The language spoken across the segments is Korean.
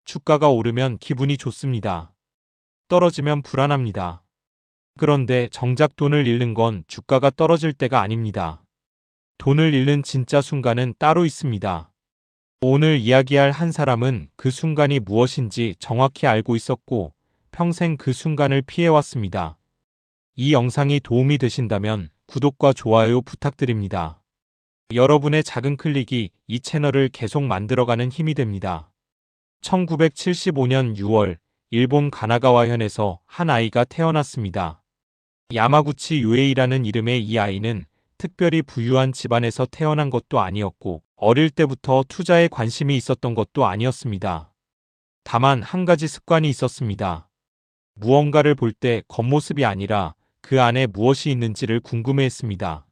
주가가 오르면 기분이 좋습니다. 떨어지면 불안합니다. 그런데 정작 돈을 잃는 건 주가가 떨어질 때가 아닙니다. 돈을 잃는 진짜 순간은 따로 있습니다. 오늘 이야기할 한 사람은 그 순간이 무엇인지 정확히 알고 있었고 평생 그 순간을 피해왔습니다. 이 영상이 도움이 되신다면 구독과 좋아요 부탁드립니다. 여러분의 작은 클릭이 이 채널을 계속 만들어가는 힘이 됩니다. 1975년 6월 일본 가나가와현에서 한 아이가 태어났습니다. 야마구치 유에이라는 이름의 이 아이는 특별히 부유한 집안에서 태어난 것도 아니었고 어릴 때부터 투자에 관심이 있었던 것도 아니었습니다. 다만 한 가지 습관이 있었습니다. 무언가를 볼 때 겉모습이 아니라 그 안에 무엇이 있는지를 궁금해했습니다.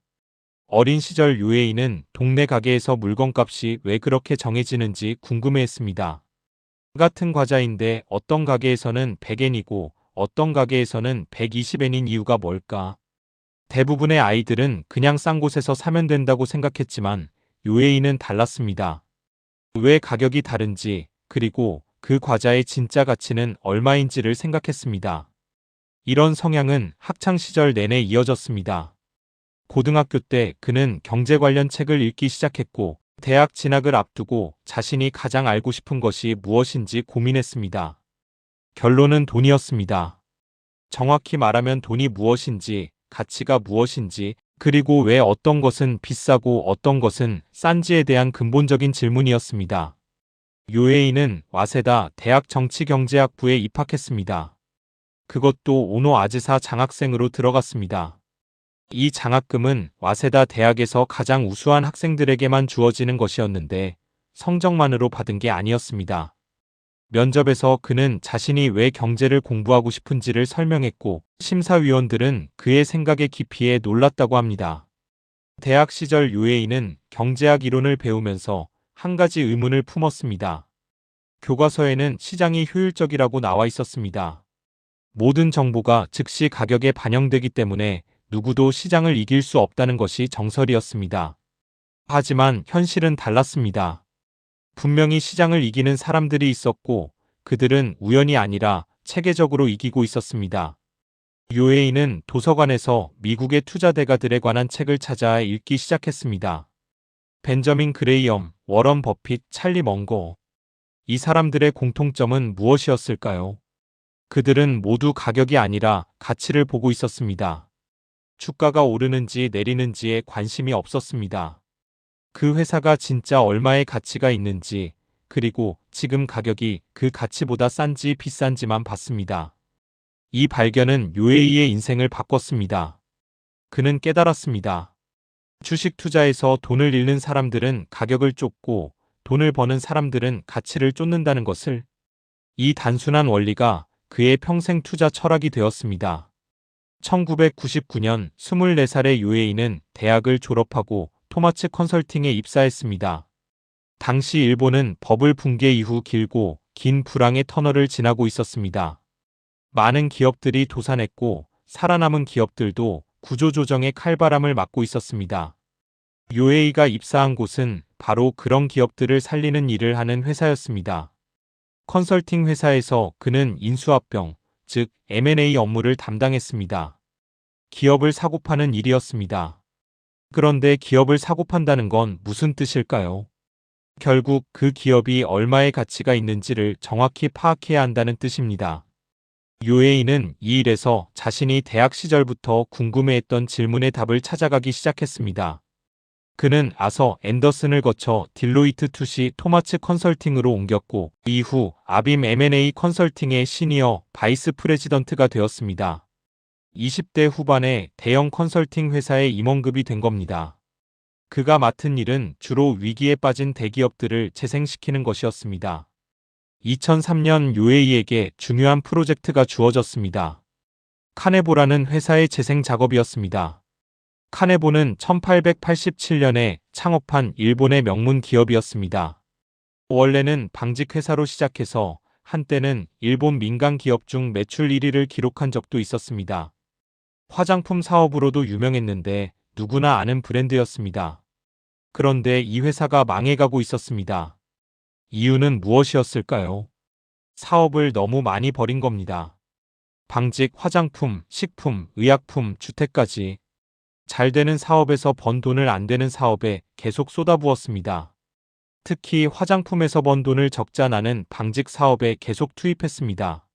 어린 시절 유에이는 동네 가게에서 물건값이 왜 그렇게 정해지는지 궁금해했습니다. 같은 과자인데 어떤 가게에서는 100엔이고 어떤 가게에서는 120엔인 이유가 뭘까? 대부분의 아이들은 그냥 싼 곳에서 사면 된다고 생각했지만 유에이는 달랐습니다. 왜 가격이 다른지 그리고 그 과자의 진짜 가치는 얼마인지를 생각했습니다. 이런 성향은 학창시절 내내 이어졌습니다. 고등학교 때 그는 경제 관련 책을 읽기 시작했고 대학 진학을 앞두고 자신이 가장 알고 싶은 것이 무엇인지 고민했습니다. 결론은 돈이었습니다. 정확히 말하면 돈이 무엇인지, 가치가 무엇인지, 그리고 왜 어떤 것은 비싸고 어떤 것은 싼지에 대한 근본적인 질문이었습니다. 유에이는 와세다 대학 정치경제학부에 입학했습니다. 그것도 오노 아즈사 장학생으로 들어갔습니다. 이 장학금은 와세다 대학에서 가장 우수한 학생들에게만 주어지는 것이었는데 성적만으로 받은 게 아니었습니다. 면접에서 그는 자신이 왜 경제를 공부하고 싶은지를 설명했고 심사위원들은 그의 생각의 깊이에 놀랐다고 합니다. 대학 시절 유에이는 경제학 이론을 배우면서 한 가지 의문을 품었습니다. 교과서에는 시장이 효율적이라고 나와 있었습니다. 모든 정보가 즉시 가격에 반영되기 때문에 누구도 시장을 이길 수 없다는 것이 정설이었습니다. 하지만 현실은 달랐습니다. 분명히 시장을 이기는 사람들이 있었고 그들은 우연이 아니라 체계적으로 이기고 있었습니다. 유에이는 도서관에서 미국의 투자대가들에 관한 책을 찾아 읽기 시작했습니다. 벤저민 그레이엄, 워런 버핏, 찰리 먼거. 이 사람들의 공통점은 무엇이었을까요? 그들은 모두 가격이 아니라 가치를 보고 있었습니다. 주가가 오르는지 내리는지에 관심이 없었습니다. 그 회사가 진짜 얼마의 가치가 있는지, 그리고 지금 가격이 그 가치보다 싼지 비싼지만 봤습니다. 이 발견은 유에이의 인생을 바꿨습니다. 그는 깨달았습니다. 주식 투자에서 돈을 잃는 사람들은 가격을 쫓고 돈을 버는 사람들은 가치를 쫓는다는 것을. 이 단순한 원리가 그의 평생 투자 철학이 되었습니다. 1999년 24살의 유에이는 대학을 졸업하고 토마츠 컨설팅에 입사했습니다. 당시 일본은 버블 붕괴 이후 길고 긴 불황의 터널을 지나고 있었습니다. 많은 기업들이 도산했고 살아남은 기업들도 구조조정의 칼바람을 맞고 있었습니다. 유에이가 입사한 곳은 바로 그런 기업들을 살리는 일을 하는 회사였습니다. 컨설팅 회사에서 그는 인수합병, 즉 M&A 업무를 담당했습니다. 기업을 사고 파는 일이었습니다. 그런데 기업을 사고 판다는 건 무슨 뜻일까요? 결국 그 기업이 얼마의 가치가 있는지를 정확히 파악해야 한다는 뜻입니다. 유에이는 이 일에서 자신이 대학 시절부터 궁금해했던 질문의 답을 찾아가기 시작했습니다. 그는 아서 앤더슨을 거쳐 딜로이트 투시 토마츠 컨설팅으로 옮겼고 이후 아빔 M&A 컨설팅의 시니어 바이스 프레지던트가 되었습니다. 20대 후반에 대형 컨설팅 회사의 임원급이 된 겁니다. 그가 맡은 일은 주로 위기에 빠진 대기업들을 재생시키는 것이었습니다. 2003년 유에이에게 중요한 프로젝트가 주어졌습니다. 카네보라는 회사의 재생 작업이었습니다. 카네보는 1887년에 창업한 일본의 명문 기업이었습니다. 원래는 방직회사로 시작해서 한때는 일본 민간 기업 중 매출 1위를 기록한 적도 있었습니다. 화장품 사업으로도 유명했는데 누구나 아는 브랜드였습니다. 그런데 이 회사가 망해가고 있었습니다. 이유는 무엇이었을까요? 사업을 너무 많이 벌인 겁니다. 방직, 화장품, 식품, 의약품, 주택까지 잘 되는 사업에서 번 돈을 안 되는 사업에 계속 쏟아부었습니다. 특히 화장품에서 번 돈을 적자 나는 방직 사업에 계속 투입했습니다.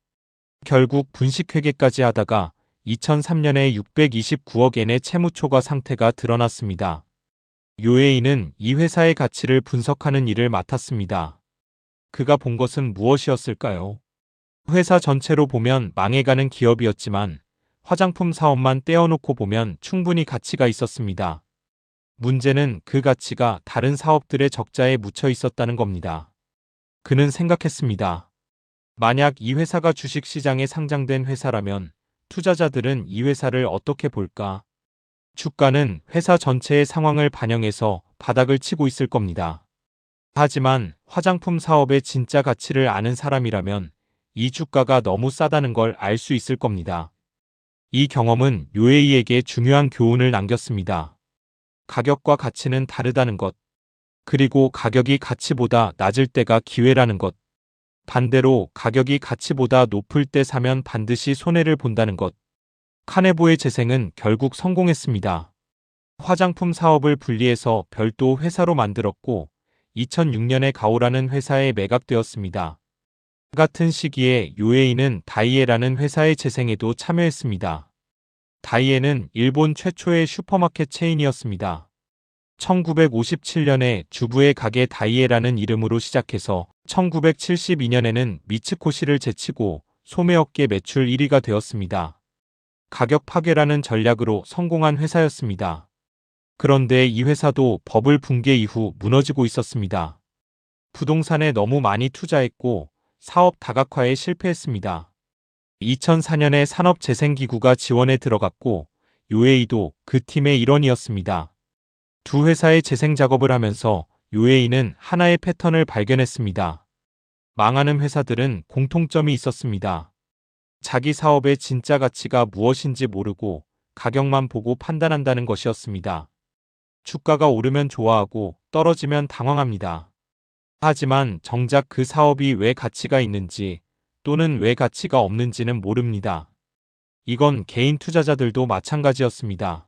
결국 분식회계까지 하다가 2003년에 629억엔의 채무초과 상태가 드러났습니다. 요에이는 이 회사의 가치를 분석하는 일을 맡았습니다. 그가 본 것은 무엇이었을까요? 회사 전체로 보면 망해가는 기업이었지만 화장품 사업만 떼어놓고 보면 충분히 가치가 있었습니다. 문제는 그 가치가 다른 사업들의 적자에 묻혀 있었다는 겁니다. 그는 생각했습니다. 만약 이 회사가 주식시장에 상장된 회사라면 투자자들은 이 회사를 어떻게 볼까? 주가는 회사 전체의 상황을 반영해서 바닥을 치고 있을 겁니다. 하지만 화장품 사업의 진짜 가치를 아는 사람이라면 이 주가가 너무 싸다는 걸 알 수 있을 겁니다. 이 경험은 요에이에게 중요한 교훈을 남겼습니다. 가격과 가치는 다르다는 것. 그리고 가격이 가치보다 낮을 때가 기회라는 것. 반대로 가격이 가치보다 높을 때 사면 반드시 손해를 본다는 것. 카네보의 재생은 결국 성공했습니다. 화장품 사업을 분리해서 별도 회사로 만들었고 2006년에 가오라는 회사에 매각되었습니다. 같은 시기에 요에이는 다이에라는 회사의 재생에도 참여했습니다. 다이에는 일본 최초의 슈퍼마켓 체인이었습니다. 1957년에 주부의 가게 다이에라는 이름으로 시작해서 1972년에는 미츠코시를 제치고 소매업계 매출 1위가 되었습니다. 가격 파괴라는 전략으로 성공한 회사였습니다. 그런데 이 회사도 버블 붕괴 이후 무너지고 있었습니다. 부동산에 너무 많이 투자했고 사업 다각화에 실패했습니다. 2004년에 산업재생기구가 지원에 들어갔고 요에이도 그 팀의 일원이었습니다. 두 회사의 재생 작업을 하면서 요에이는 하나의 패턴을 발견했습니다. 망하는 회사들은 공통점이 있었습니다. 자기 사업의 진짜 가치가 무엇인지 모르고 가격만 보고 판단한다는 것이었습니다. 주가가 오르면 좋아하고 떨어지면 당황합니다. 하지만 정작 그 사업이 왜 가치가 있는지 또는 왜 가치가 없는지는 모릅니다. 이건 개인 투자자들도 마찬가지였습니다.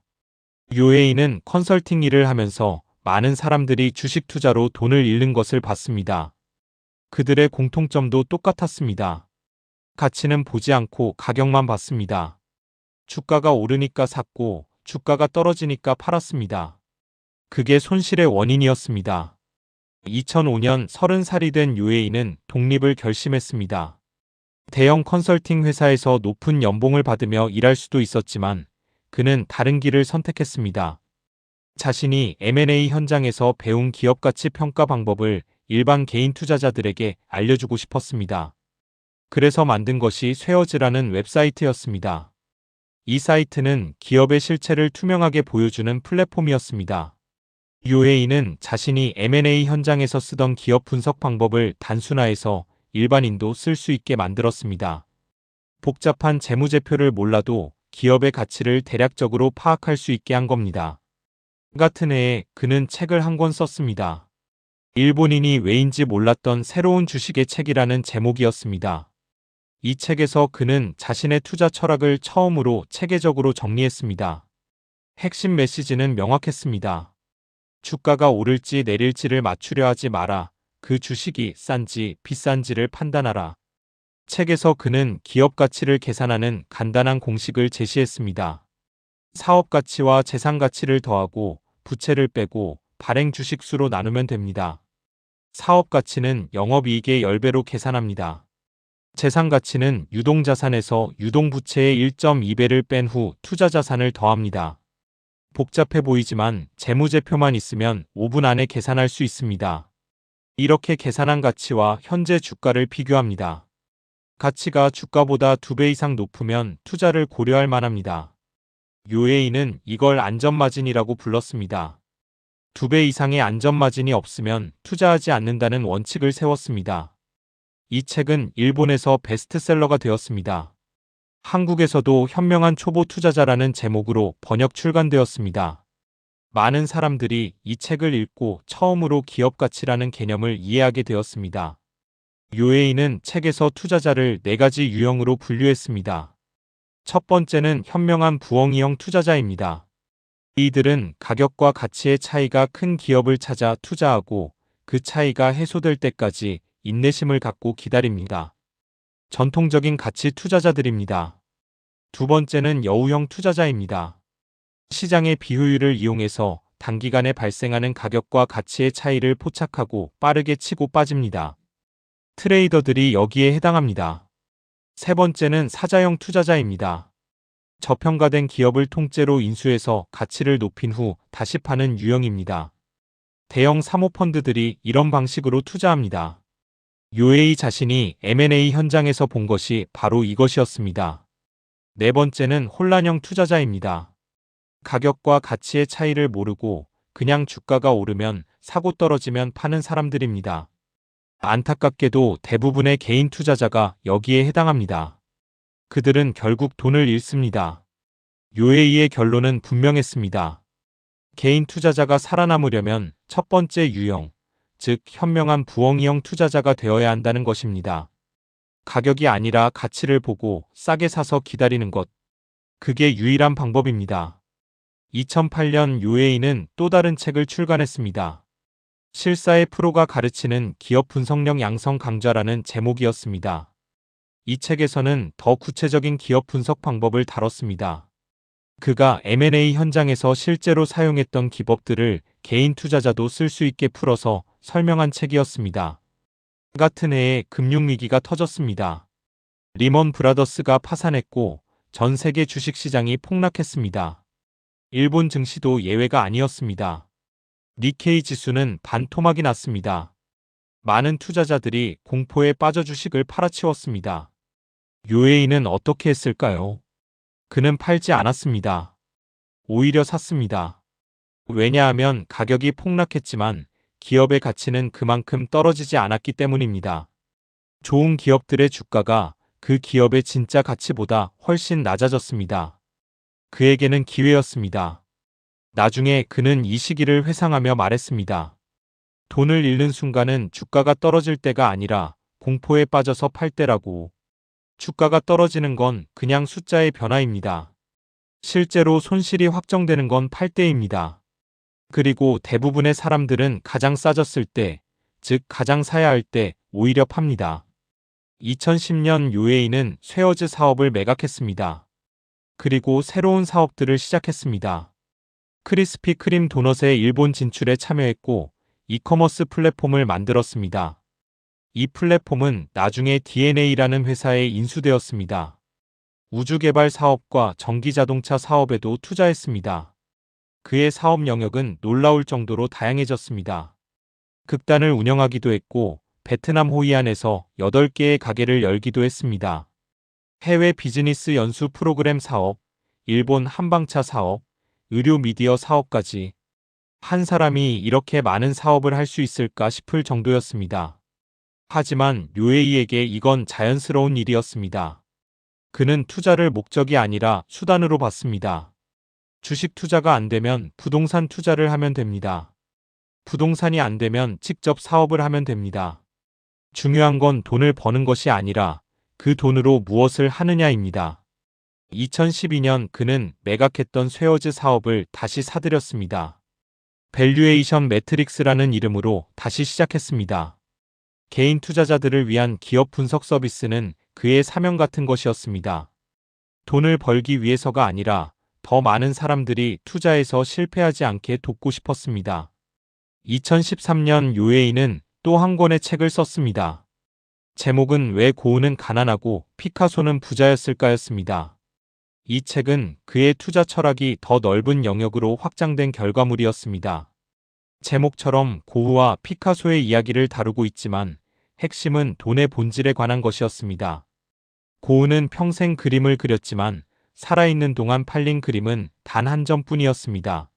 요에이는 컨설팅 일을 하면서 많은 사람들이 주식 투자로 돈을 잃는 것을 봤습니다. 그들의 공통점도 똑같았습니다. 가치는 보지 않고 가격만 봤습니다. 주가가 오르니까 샀고 주가가 떨어지니까 팔았습니다. 그게 손실의 원인이었습니다. 2005년 30살이 된 요에이는 독립을 결심했습니다. 대형 컨설팅 회사에서 높은 연봉을 받으며 일할 수도 있었지만 그는 다른 길을 선택했습니다. 자신이 M&A 현장에서 배운 기업가치 평가 방법을 일반 개인 투자자들에게 알려주고 싶었습니다. 그래서 만든 것이 쇠어즈라는 웹사이트였습니다. 이 사이트는 기업의 실체를 투명하게 보여주는 플랫폼이었습니다. 요에이는 자신이 M&A 현장에서 쓰던 기업 분석 방법을 단순화해서 일반인도 쓸 수 있게 만들었습니다. 복잡한 재무제표를 몰라도 기업의 가치를 대략적으로 파악할 수 있게 한 겁니다. 같은 해에 그는 책을 한 권 썼습니다. 일본인이 왜인지 몰랐던 새로운 주식의 책이라는 제목이었습니다. 이 책에서 그는 자신의 투자 철학을 처음으로 체계적으로 정리했습니다. 핵심 메시지는 명확했습니다. 주가가 오를지 내릴지를 맞추려 하지 마라. 그 주식이 싼지 비싼지를 판단하라. 책에서 그는 기업 가치를 계산하는 간단한 공식을 제시했습니다. 사업 가치와 재산 가치를 더하고 부채를 빼고 발행 주식수로 나누면 됩니다. 사업 가치는 영업이익의 10배로 계산합니다. 재산 가치는 유동자산에서 유동부채의 1.2배를 뺀 후 투자자산을 더합니다. 복잡해 보이지만 재무제표만 있으면 5분 안에 계산할 수 있습니다. 이렇게 계산한 가치와 현재 주가를 비교합니다. 가치가 주가보다 2배 이상 높으면 투자를 고려할 만합니다. 요에이는 이걸 안전마진이라고 불렀습니다. 2배 이상의 안전마진이 없으면 투자하지 않는다는 원칙을 세웠습니다. 이 책은 일본에서 베스트셀러가 되었습니다. 한국에서도 현명한 초보 투자자라는 제목으로 번역 출간되었습니다. 많은 사람들이 이 책을 읽고 처음으로 기업 가치라는 개념을 이해하게 되었습니다. 요에이는 책에서 투자자를 4가지 유형으로 분류했습니다. 첫 번째는 현명한 부엉이형 투자자입니다. 이들은 가격과 가치의 차이가 큰 기업을 찾아 투자하고 그 차이가 해소될 때까지 인내심을 갖고 기다립니다. 전통적인 가치 투자자들입니다. 두 번째는 여우형 투자자입니다. 시장의 비효율을 이용해서 단기간에 발생하는 가격과 가치의 차이를 포착하고 빠르게 치고 빠집니다. 트레이더들이 여기에 해당합니다. 세 번째는 사자형 투자자입니다. 저평가된 기업을 통째로 인수해서 가치를 높인 후 다시 파는 유형입니다. 대형 사모펀드들이 이런 방식으로 투자합니다. 요에이 자신이 M&A 현장에서 본 것이 바로 이것이었습니다. 네 번째는 혼란형 투자자입니다. 가격과 가치의 차이를 모르고 그냥 주가가 오르면 사고 떨어지면 파는 사람들입니다. 안타깝게도 대부분의 개인 투자자가 여기에 해당합니다. 그들은 결국 돈을 잃습니다. 요에이의 결론은 분명했습니다. 개인 투자자가 살아남으려면 첫 번째 유형, 즉 현명한 부엉이형 투자자가 되어야 한다는 것입니다. 가격이 아니라 가치를 보고 싸게 사서 기다리는 것. 그게 유일한 방법입니다. 2008년 요에이는 또 다른 책을 출간했습니다. 실사의 프로가 가르치는 기업 분석력 양성 강좌라는 제목이었습니다. 이 책에서는 더 구체적인 기업 분석 방법을 다뤘습니다. 그가 M&A 현장에서 실제로 사용했던 기법들을 개인 투자자도 쓸 수 있게 풀어서 설명한 책이었습니다. 같은 해에 금융위기가 터졌습니다. 리먼 브라더스가 파산했고 전 세계 주식시장이 폭락했습니다. 일본 증시도 예외가 아니었습니다. 니케이 지수는 반토막이 났습니다. 많은 투자자들이 공포에 빠져 주식을 팔아치웠습니다. 요에이는 어떻게 했을까요? 그는 팔지 않았습니다. 오히려 샀습니다. 왜냐하면 가격이 폭락했지만 기업의 가치는 그만큼 떨어지지 않았기 때문입니다. 좋은 기업들의 주가가 그 기업의 진짜 가치보다 훨씬 낮아졌습니다. 그에게는 기회였습니다. 나중에 그는 이 시기를 회상하며 말했습니다. 돈을 잃는 순간은 주가가 떨어질 때가 아니라 공포에 빠져서 팔 때라고. 주가가 떨어지는 건 그냥 숫자의 변화입니다. 실제로 손실이 확정되는 건 팔 때입니다. 그리고 대부분의 사람들은 가장 싸졌을 때, 즉 가장 사야 할 때 오히려 팝니다. 2010년 요에이는 쇠어즈 사업을 매각했습니다. 그리고 새로운 사업들을 시작했습니다. 크리스피 크림 도넛의 일본 진출에 참여했고 이커머스 플랫폼을 만들었습니다. 이 플랫폼은 나중에 DNA라는 회사에 인수되었습니다. 우주개발 사업과 전기자동차 사업에도 투자했습니다. 그의 사업 영역은 놀라울 정도로 다양해졌습니다. 극단을 운영하기도 했고 베트남 호이안에서 8개의 가게를 열기도 했습니다. 해외 비즈니스 연수 프로그램 사업, 일본 한방차 사업, 의료 미디어 사업까지. 한 사람이 이렇게 많은 사업을 할 수 있을까 싶을 정도였습니다. 하지만 요에이에게 이건 자연스러운 일이었습니다. 그는 투자를 목적이 아니라 수단으로 봤습니다. 주식 투자가 안 되면 부동산 투자를 하면 됩니다. 부동산이 안 되면 직접 사업을 하면 됩니다. 중요한 건 돈을 버는 것이 아니라 그 돈으로 무엇을 하느냐입니다. 2012년 그는 매각했던 쇠어즈 사업을 다시 사들였습니다. 밸류에이션 매트릭스라는 이름으로 다시 시작했습니다. 개인 투자자들을 위한 기업 분석 서비스는 그의 사명 같은 것이었습니다. 돈을 벌기 위해서가 아니라 더 많은 사람들이 투자에서 실패하지 않게 돕고 싶었습니다. 2013년 요에이는 또 한 권의 책을 썼습니다. 제목은 왜 고흐는 가난하고 피카소는 부자였을까였습니다. 이 책은 그의 투자 철학이 더 넓은 영역으로 확장된 결과물이었습니다. 제목처럼 고흐와 피카소의 이야기를 다루고 있지만 핵심은 돈의 본질에 관한 것이었습니다. 고흐는 평생 그림을 그렸지만 살아있는 동안 팔린 그림은 단 한 점뿐이었습니다.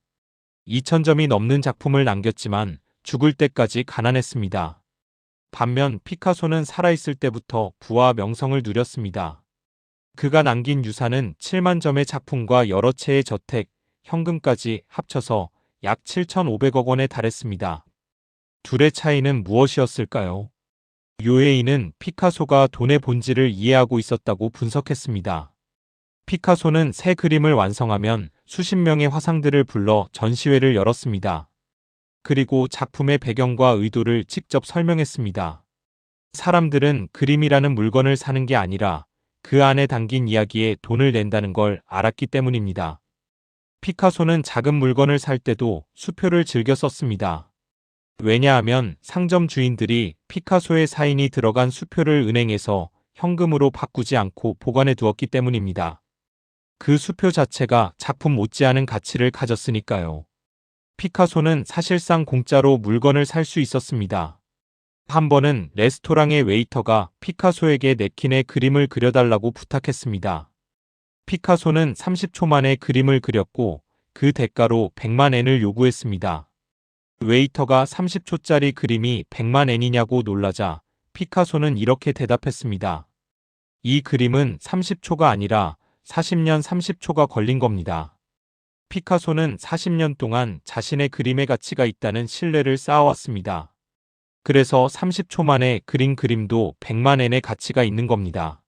2000점이 넘는 작품을 남겼지만 죽을 때까지 가난했습니다. 반면 피카소는 살아있을 때부터 부와 명성을 누렸습니다. 그가 남긴 유산은 7만 점의 작품과 여러 채의 저택, 현금까지 합쳐서 약 7,500억 원에 달했습니다. 둘의 차이는 무엇이었을까요? 요에이는 피카소가 돈의 본질을 이해하고 있었다고 분석했습니다. 피카소는 새 그림을 완성하면 수십 명의 화상들을 불러 전시회를 열었습니다. 그리고 작품의 배경과 의도를 직접 설명했습니다. 사람들은 그림이라는 물건을 사는 게 아니라 그 안에 담긴 이야기에 돈을 낸다는 걸 알았기 때문입니다. 피카소는 작은 물건을 살 때도 수표를 즐겨 썼습니다. 왜냐하면 상점 주인들이 피카소의 사인이 들어간 수표를 은행에서 현금으로 바꾸지 않고 보관해 두었기 때문입니다. 그 수표 자체가 작품 못지않은 가치를 가졌으니까요. 피카소는 사실상 공짜로 물건을 살 수 있었습니다. 한 번은 레스토랑의 웨이터가 피카소에게 네킨의 그림을 그려달라고 부탁했습니다. 피카소는 30초 만에 그림을 그렸고 그 대가로 100만 엔을 요구했습니다. 웨이터가 30초짜리 그림이 100만 엔이냐고 놀라자 피카소는 이렇게 대답했습니다. 이 그림은 30초가 아니라 40년 30초가 걸린 겁니다. 피카소는 40년 동안 자신의 그림의 가치가 있다는 신뢰를 쌓아왔습니다. 그래서 30초 만에 그린 그림도 100만 엔의 가치가 있는 겁니다.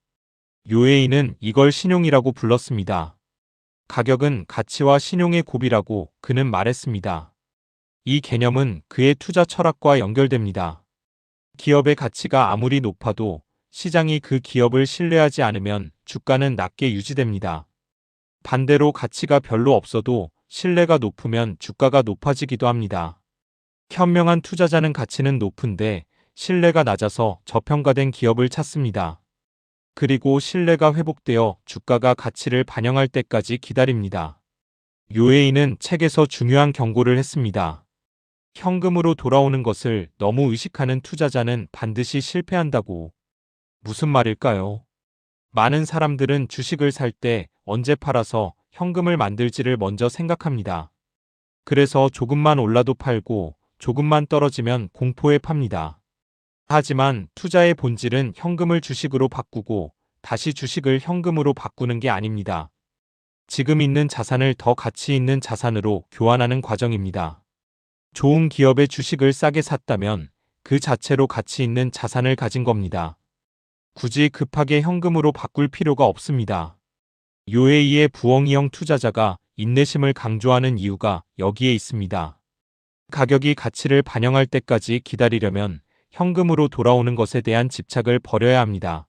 요에이는 이걸 신용이라고 불렀습니다. 가격은 가치와 신용의 곱이라고 그는 말했습니다. 이 개념은 그의 투자 철학과 연결됩니다. 기업의 가치가 아무리 높아도 시장이 그 기업을 신뢰하지 않으면 주가는 낮게 유지됩니다. 반대로 가치가 별로 없어도 신뢰가 높으면 주가가 높아지기도 합니다. 현명한 투자자는 가치는 높은데 신뢰가 낮아서 저평가된 기업을 찾습니다. 그리고 신뢰가 회복되어 주가가 가치를 반영할 때까지 기다립니다. 요에이는 책에서 중요한 경고를 했습니다. 현금으로 돌아오는 것을 너무 의식하는 투자자는 반드시 실패한다고. 무슨 말일까요? 많은 사람들은 주식을 살 때 언제 팔아서 현금을 만들지를 먼저 생각합니다. 그래서 조금만 올라도 팔고 조금만 떨어지면 공포에 팝니다. 하지만 투자의 본질은 현금을 주식으로 바꾸고 다시 주식을 현금으로 바꾸는 게 아닙니다. 지금 있는 자산을 더 가치 있는 자산으로 교환하는 과정입니다. 좋은 기업의 주식을 싸게 샀다면 그 자체로 가치 있는 자산을 가진 겁니다. 굳이 급하게 현금으로 바꿀 필요가 없습니다. 요에이의 부엉이형 투자자가 인내심을 강조하는 이유가 여기에 있습니다. 가격이 가치를 반영할 때까지 기다리려면 현금으로 돌아오는 것에 대한 집착을 버려야 합니다.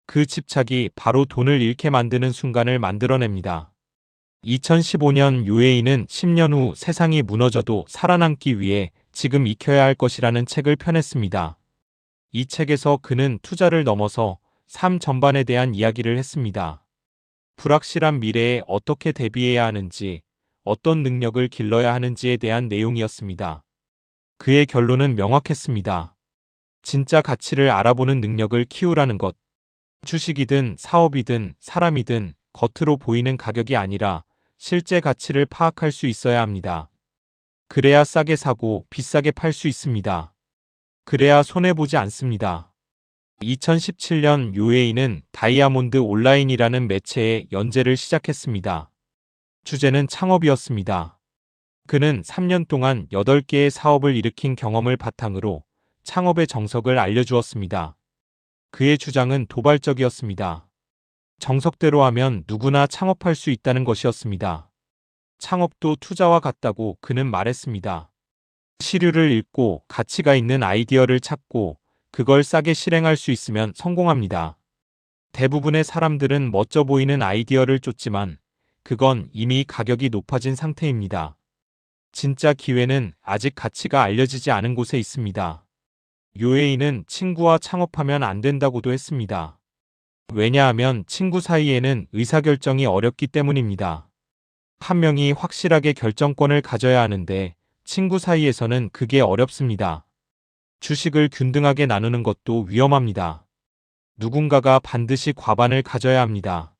그 집착이 바로 돈을 잃게 만드는 순간을 만들어냅니다. 2015년 요에이는 10년 후 세상이 무너져도 살아남기 위해 지금 익혀야 할 것이라는 책을 펴냈습니다. 이 책에서 그는 투자를 넘어서 삶 전반에 대한 이야기를 했습니다. 불확실한 미래에 어떻게 대비해야 하는지, 어떤 능력을 길러야 하는지에 대한 내용이었습니다. 그의 결론은 명확했습니다. 진짜 가치를 알아보는 능력을 키우라는 것. 주식이든 사업이든 사람이든 겉으로 보이는 가격이 아니라 실제 가치를 파악할 수 있어야 합니다. 그래야 싸게 사고 비싸게 팔 수 있습니다. 그래야 손해보지 않습니다. 2017년 요에이는 다이아몬드 온라인이라는 매체에 연재를 시작했습니다. 주제는 창업이었습니다. 그는 3년 동안 8개의 사업을 일으킨 경험을 바탕으로 창업의 정석을 알려주었습니다. 그의 주장은 도발적이었습니다. 정석대로 하면 누구나 창업할 수 있다는 것이었습니다. 창업도 투자와 같다고 그는 말했습니다. 시류를 읽고 가치가 있는 아이디어를 찾고 그걸 싸게 실행할 수 있으면 성공합니다. 대부분의 사람들은 멋져 보이는 아이디어를 쫓지만 그건 이미 가격이 높아진 상태입니다. 진짜 기회는 아직 가치가 알려지지 않은 곳에 있습니다. 요에이는 친구와 창업하면 안 된다고도 했습니다. 왜냐하면 친구 사이에는 의사결정이 어렵기 때문입니다. 한 명이 확실하게 결정권을 가져야 하는데 친구 사이에서는 그게 어렵습니다. 주식을 균등하게 나누는 것도 위험합니다. 누군가가 반드시 과반을 가져야 합니다.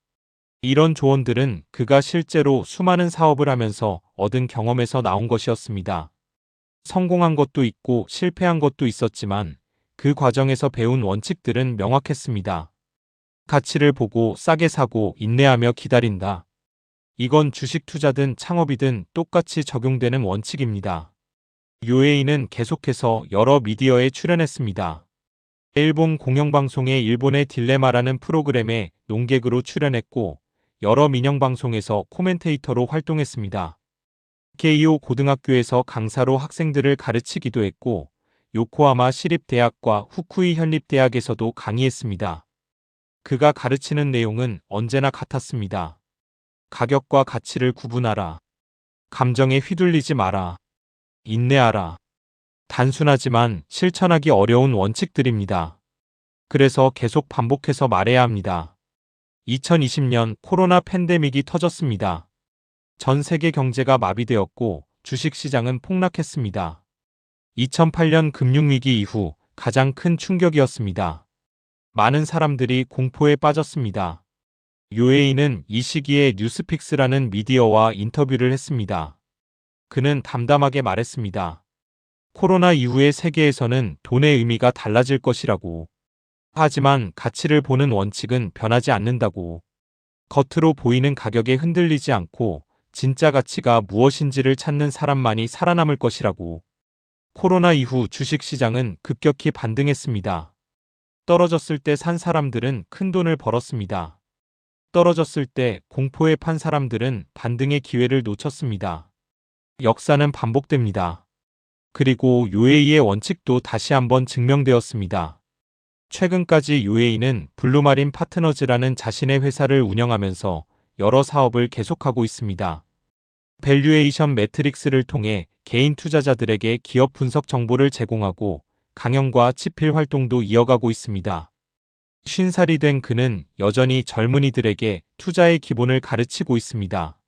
이런 조언들은 그가 실제로 수많은 사업을 하면서 얻은 경험에서 나온 것이었습니다. 성공한 것도 있고 실패한 것도 있었지만 그 과정에서 배운 원칙들은 명확했습니다. 가치를 보고 싸게 사고 인내하며 기다린다. 이건 주식 투자든 창업이든 똑같이 적용되는 원칙입니다. 요에이는 계속해서 여러 미디어에 출연했습니다. 일본 공영방송의 일본의 딜레마라는 프로그램에 논객으로 출연했고 여러 민영방송에서 코멘테이터로 활동했습니다. 게이오 고등학교에서 강사로 학생들을 가르치기도 했고 요코하마 시립대학과 후쿠이 현립대학에서도 강의했습니다. 그가 가르치는 내용은 언제나 같았습니다. 가격과 가치를 구분하라. 감정에 휘둘리지 마라. 인내하라. 단순하지만 실천하기 어려운 원칙들입니다. 그래서 계속 반복해서 말해야 합니다. 2020년 코로나 팬데믹이 터졌습니다. 전 세계 경제가 마비되었고 주식시장은 폭락했습니다. 2008년 금융위기 이후 가장 큰 충격이었습니다. 많은 사람들이 공포에 빠졌습니다. 요에이는 이 시기에 뉴스픽스라는 미디어와 인터뷰를 했습니다. 그는 담담하게 말했습니다. 코로나 이후의 세계에서는 돈의 의미가 달라질 것이라고. 하지만 가치를 보는 원칙은 변하지 않는다고. 겉으로 보이는 가격에 흔들리지 않고 진짜 가치가 무엇인지를 찾는 사람만이 살아남을 것이라고. 코로나 이후 주식시장은 급격히 반등했습니다. 떨어졌을 때 산 사람들은 큰 돈을 벌었습니다. 떨어졌을 때 공포에 판 사람들은 반등의 기회를 놓쳤습니다. 역사는 반복됩니다. 그리고 요에이의 원칙도 다시 한번 증명되었습니다. 최근까지 요에이는 블루마린 파트너즈라는 자신의 회사를 운영하면서 여러 사업을 계속하고 있습니다. 밸류에이션 매트릭스를 통해 개인 투자자들에게 기업 분석 정보를 제공하고 강연과 치필 활동도 이어가고 있습니다. 50살이 된 그는 여전히 젊은이들에게 투자의 기본을 가르치고 있습니다.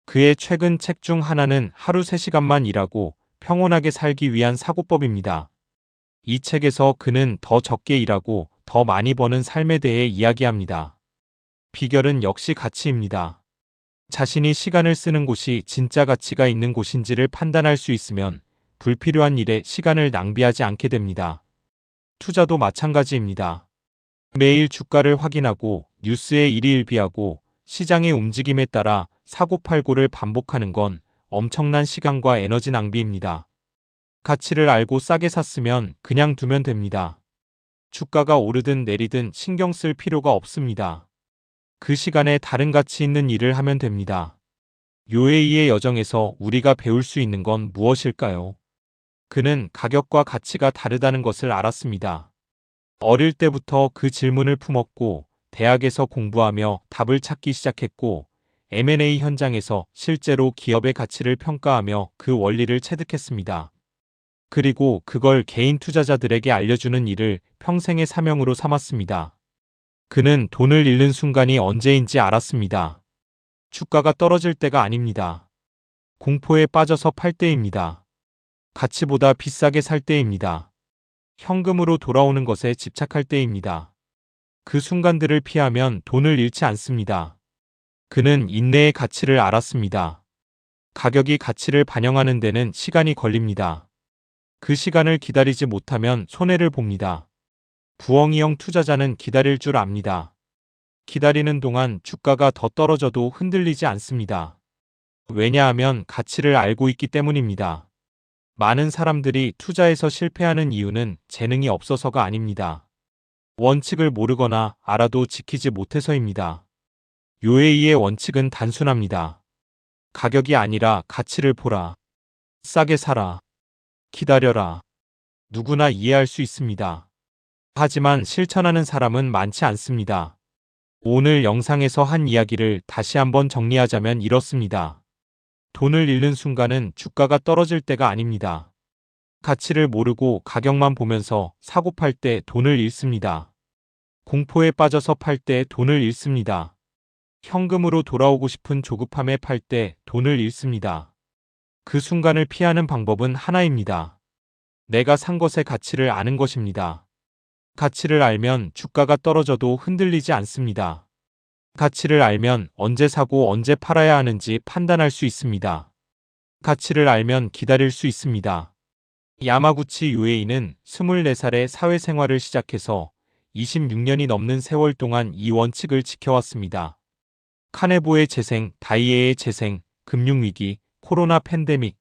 그의 최근 책 중 하나는 하루 3시간만 일하고 평온하게 살기 위한 사고법입니다. 이 책에서 그는 더 적게 일하고 더 많이 버는 삶에 대해 이야기합니다. 비결은 역시 가치입니다. 자신이 시간을 쓰는 곳이 진짜 가치가 있는 곳인지를 판단할 수 있으면 불필요한 일에 시간을 낭비하지 않게 됩니다. 투자도 마찬가지입니다. 매일 주가를 확인하고 뉴스에 일희일비하고 시장의 움직임에 따라 사고팔고를 반복하는 건 엄청난 시간과 에너지 낭비입니다. 가치를 알고 싸게 샀으면 그냥 두면 됩니다. 주가가 오르든 내리든 신경 쓸 필요가 없습니다. 그 시간에 다른 가치 있는 일을 하면 됩니다. 요에이의 여정에서 우리가 배울 수 있는 건 무엇일까요? 그는 가격과 가치가 다르다는 것을 알았습니다. 어릴 때부터 그 질문을 품었고 대학에서 공부하며 답을 찾기 시작했고 M&A 현장에서 실제로 기업의 가치를 평가하며 그 원리를 체득했습니다. 그리고 그걸 개인 투자자들에게 알려주는 일을 평생의 사명으로 삼았습니다. 그는 돈을 잃는 순간이 언제인지 알았습니다. 주가가 떨어질 때가 아닙니다. 공포에 빠져서 팔 때입니다. 가치보다 비싸게 살 때입니다. 현금으로 돌아오는 것에 집착할 때입니다. 그 순간들을 피하면 돈을 잃지 않습니다. 그는 인내의 가치를 알았습니다. 가격이 가치를 반영하는 데는 시간이 걸립니다. 그 시간을 기다리지 못하면 손해를 봅니다. 부엉이형 투자자는 기다릴 줄 압니다. 기다리는 동안 주가가 더 떨어져도 흔들리지 않습니다. 왜냐하면 가치를 알고 있기 때문입니다. 많은 사람들이 투자에서 실패하는 이유는 재능이 없어서가 아닙니다. 원칙을 모르거나 알아도 지키지 못해서입니다. 요에이의 원칙은 단순합니다. 가격이 아니라 가치를 보라. 싸게 사라. 기다려라. 누구나 이해할 수 있습니다. 하지만 실천하는 사람은 많지 않습니다. 오늘 영상에서 한 이야기를 다시 한번 정리하자면 이렇습니다. 돈을 잃는 순간은 주가가 떨어질 때가 아닙니다. 가치를 모르고 가격만 보면서 사고 팔 때 돈을 잃습니다. 공포에 빠져서 팔 때 돈을 잃습니다. 현금으로 돌아오고 싶은 조급함에 팔 때 돈을 잃습니다. 그 순간을 피하는 방법은 하나입니다. 내가 산 것의 가치를 아는 것입니다. 가치를 알면 주가가 떨어져도 흔들리지 않습니다. 가치를 알면 언제 사고 언제 팔아야 하는지 판단할 수 있습니다. 가치를 알면 기다릴 수 있습니다. 야마구치 유에이는 24살에 사회생활을 시작해서 26년이 넘는 세월 동안 이 원칙을 지켜왔습니다. 카네보의 재생, 다이에의 재생, 금융위기, 코로나 팬데믹,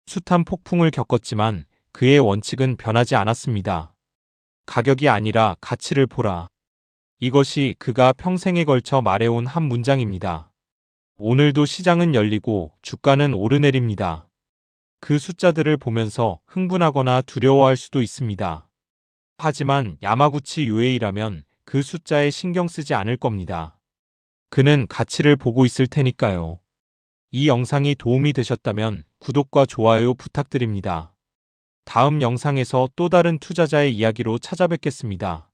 숱한 폭풍을 겪었지만 그의 원칙은 변하지 않았습니다. 가격이 아니라 가치를 보라. 이것이 그가 평생에 걸쳐 말해온 한 문장입니다. 오늘도 시장은 열리고 주가는 오르내립니다. 그 숫자들을 보면서 흥분하거나 두려워할 수도 있습니다. 하지만 야마구치 유에이라면 그 숫자에 신경 쓰지 않을 겁니다. 그는 가치를 보고 있을 테니까요. 이 영상이 도움이 되셨다면 구독과 좋아요 부탁드립니다. 다음 영상에서 또 다른 투자자의 이야기로 찾아뵙겠습니다.